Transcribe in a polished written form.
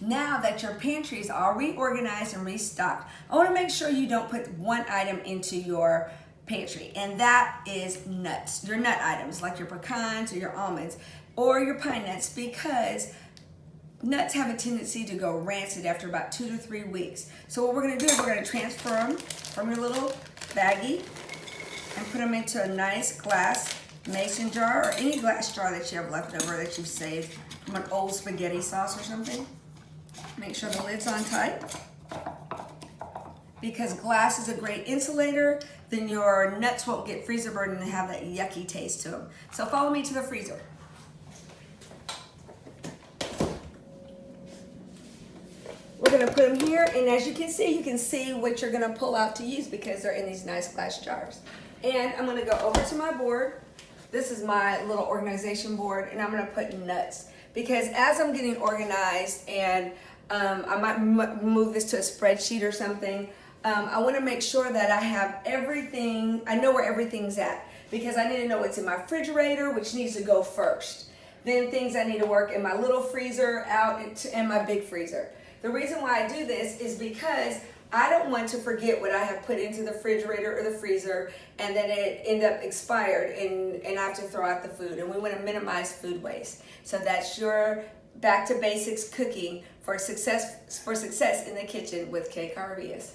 Now that your pantry is all reorganized and restocked, I want to make sure you don't put one item into your pantry, and that is nuts. Your nut items like your pecans or your almonds or your pine nuts, because nuts have a tendency to go rancid after about 2 to 3 weeks. So what we're going to do is we're going to transfer them from your little baggie and put them into a nice glass mason jar, or any glass jar that you have left over that you've saved from an old spaghetti sauce or something. Make sure the lid's on tight, because glass is a great insulator. Then your nuts won't get freezer burned and have that yucky taste to them. So follow me to the freezer. We're gonna put them here, and as you can see what you're gonna pull out to use, because they're in these nice glass jars. And I'm gonna go over to my board. This is my little organization board, and I'm gonna put nuts, because as I'm getting organized, and I might move this to a spreadsheet or something, I wanna make sure that I have everything, I know where everything's at, because I need to know what's in my refrigerator, which needs to go first. Then things I need to work in my little freezer out and my big freezer. The reason why I do this is because I don't want to forget what I have put into the refrigerator or the freezer, and then it end up expired and I have to throw out the food. And we want to minimize food waste. So that's your back to basics cooking for success in the kitchen with Kay Carvias.